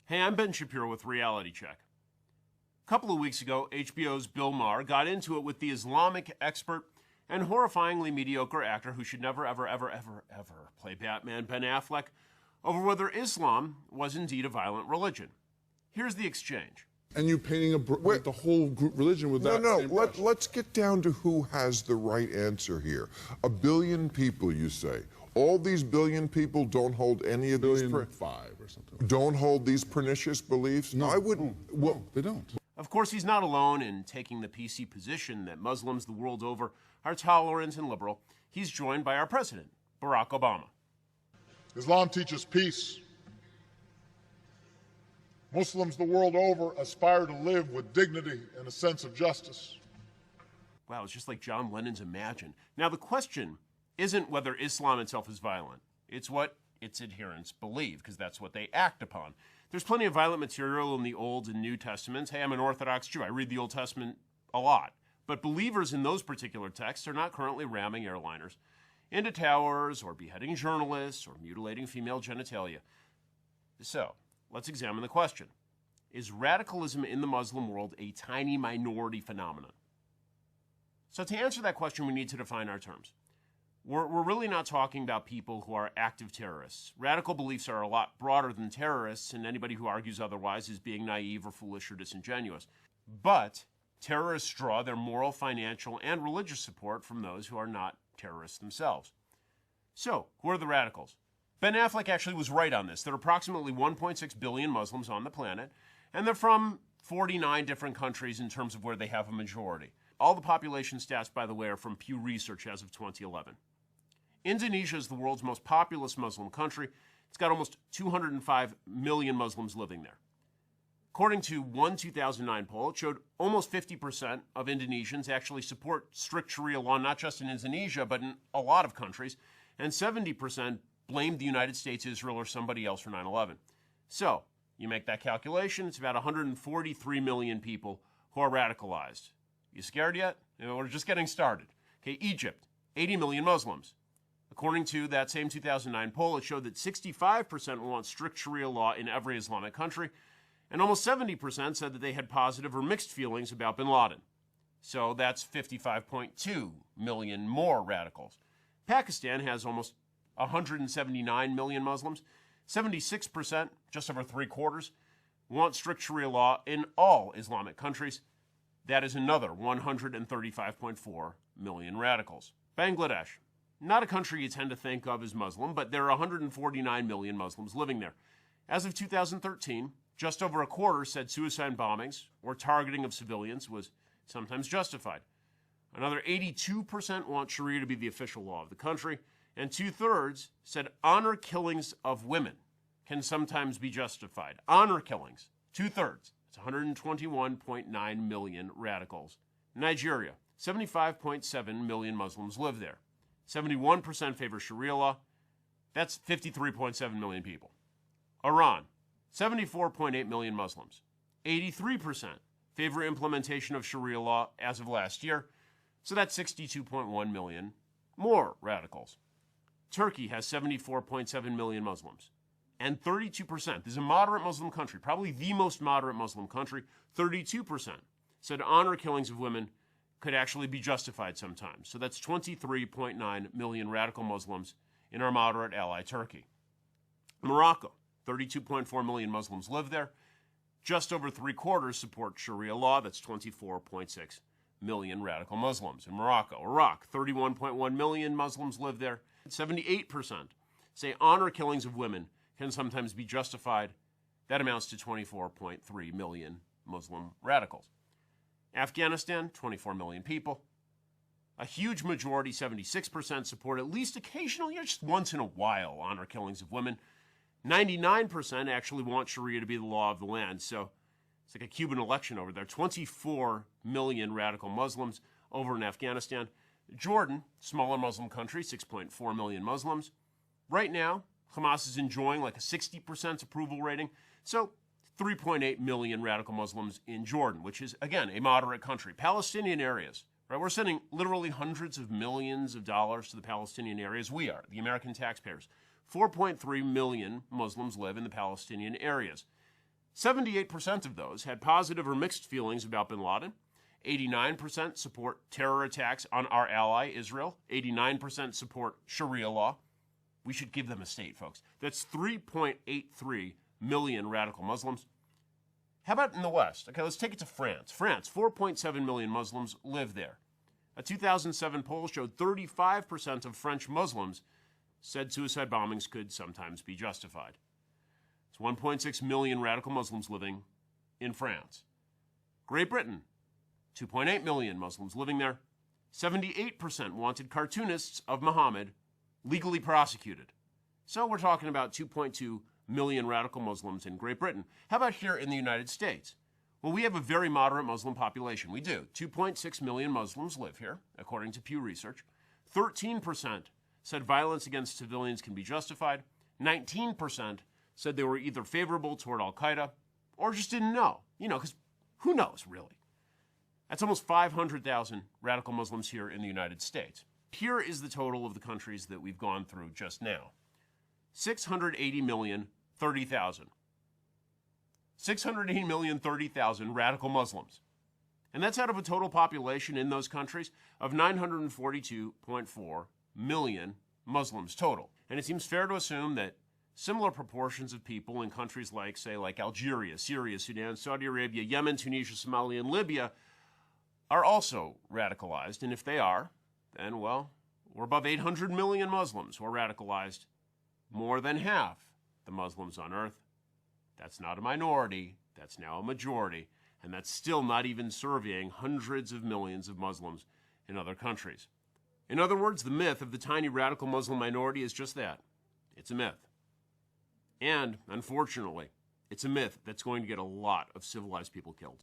Hey, I'm Ben Shapiro with Reality Check. A couple of weeks ago, HBO's Bill Maher got into it with the Islamic expert and horrifyingly mediocre actor who should never, ever, ever, ever, ever play Batman, Ben Affleck, over whether Islam was indeed a violent religion. Here's the exchange. And you painting the whole religion with that. No, let's get down to who has the right answer here. 1 billion people, you say. All these billion people don't hold any of these... 5 or something. Don't hold these pernicious beliefs? No, I wouldn't... Well, they don't. Of course, he's not alone in taking the PC position that Muslims the world over are tolerant and liberal. He's joined by our president, Barack Obama. Islam teaches peace. Muslims the world over aspire to live with dignity and a sense of justice. Wow, it's just like John Lennon's Imagine. Now, the question isn't whether Islam itself is violent. It's what its adherents believe, because that's what they act upon. There's plenty of violent material in the Old and New Testaments. Hey, I'm an Orthodox Jew. I read the Old Testament a lot. But believers in those particular texts are not currently ramming airliners into towers or beheading journalists or mutilating female genitalia. So, let's examine the question. Is radicalism in the Muslim world a tiny minority phenomenon? So to answer that question, we need to define our terms. We're really not talking about people who are active terrorists. Radical beliefs are a lot broader than terrorists, and anybody who argues otherwise is being naive or foolish or disingenuous. But terrorists draw their moral, financial, and religious support from those who are not terrorists themselves. So, who are the radicals? Ben Affleck actually was right on this. There are approximately 1.6 billion Muslims on the planet, and they're from 49 different countries in terms of where they have a majority. All the population stats, by the way, are from Pew Research as of 2011. Indonesia is the world's most populous Muslim country. It's got almost 205 million Muslims living there. According to one 2009 poll, it showed almost 50% of Indonesians actually support strict Sharia law, not just in Indonesia, but in a lot of countries, and 70% blamed the United States, Israel, or somebody else for 9/11. So, you make that calculation, it's about 143 million people who are radicalized. You scared yet? We're just getting started. Okay, Egypt, 80 million Muslims. According to that same 2009 poll, it showed that 65% want strict Sharia law in every Islamic country, and almost 70% said that they had positive or mixed feelings about bin Laden. So that's 55.2 million more radicals. Pakistan has almost 179 million Muslims. 76%, just over 3/4, want strict Sharia law in all Islamic countries. That is another 135.4 million radicals. Bangladesh, not a country you tend to think of as Muslim, but there are 149 million Muslims living there. As of 2013, just over 1/4 said suicide bombings or targeting of civilians was sometimes justified. Another 82% want Sharia to be the official law of the country, and 2/3 said honor killings of women can sometimes be justified. Honor killings, 2/3. It's 121.9 million radicals. Nigeria, 75.7 million Muslims live there. 71% favor Sharia law. That's 53.7 million people. Iran, 74.8 million Muslims. 83% favor implementation of Sharia law as of last year. So that's 62.1 million more radicals. Turkey has 74.7 million Muslims. And 32%, this is a moderate Muslim country, probably the most moderate Muslim country, 32% said honor killings of women could actually be justified sometimes. So that's 23.9 million radical Muslims in our moderate ally, Turkey. Morocco, 32.4 million Muslims live there. Just over 3/4 support Sharia law. That's 24.6 million radical Muslims in Morocco. Iraq, 31.1 million Muslims live there. 78% say honor killings of women can sometimes be justified. That amounts to 24.3 million Muslim radicals. Afghanistan, 24 million people. A huge majority, 76%, support at least occasionally, or just once in a while, honor killings of women. 99% actually want Sharia to be the law of the land. So it's like a Cuban election over there. 24 million radical Muslims over in Afghanistan. Jordan, smaller Muslim country, 6.4 million Muslims. Right now, Hamas is enjoying like a 60% approval rating. So 3.8 million radical Muslims in Jordan, which is, again, a moderate country. Palestinian areas, right? We're sending literally hundreds of millions of dollars to the Palestinian areas. We are, the American taxpayers. 4.3 million Muslims live in the Palestinian areas. 78% of those had positive or mixed feelings about bin Laden. 89% support terror attacks on our ally, Israel. 89% support Sharia law. We should give them a state, folks. That's 3.83 million radical Muslims. How about in the West? Okay, let's take it to France. France, 4.7 million Muslims live there. A 2007 poll showed 35% of French Muslims said suicide bombings could sometimes be justified. It's 1.6 million radical Muslims living in France. Great Britain, 2.8 million Muslims living there. 78% wanted cartoonists of Muhammad legally prosecuted. So we're talking about 2.2 million radical Muslims in Great Britain. How about here in the United States? Well, we have a very moderate Muslim population. We do. 2.6 million Muslims live here, according to Pew Research. 13% said violence against civilians can be justified. 19% said they were either favorable toward al-Qaeda or just didn't know. You know, because who knows, really? That's almost 500,000 radical Muslims here in the United States. Here is the total of the countries that we've gone through just now. 680,030,000. 680,030,000 radical Muslims. And that's out of a total population in those countries of 942.4 million Muslims total. And it seems fair to assume that similar proportions of people in countries like, say, like Algeria, Syria, Sudan, Saudi Arabia, Yemen, Tunisia, Somalia, and Libya are also radicalized. And if they are, then, well, we're above 800 million Muslims who are radicalized. More than half the Muslims on earth. That's not a minority, that's now a majority, and that's still not even surveying hundreds of millions of Muslims in other countries. In other words, the myth of the tiny radical Muslim minority is just that. It's a myth. And, unfortunately, it's a myth that's going to get a lot of civilized people killed.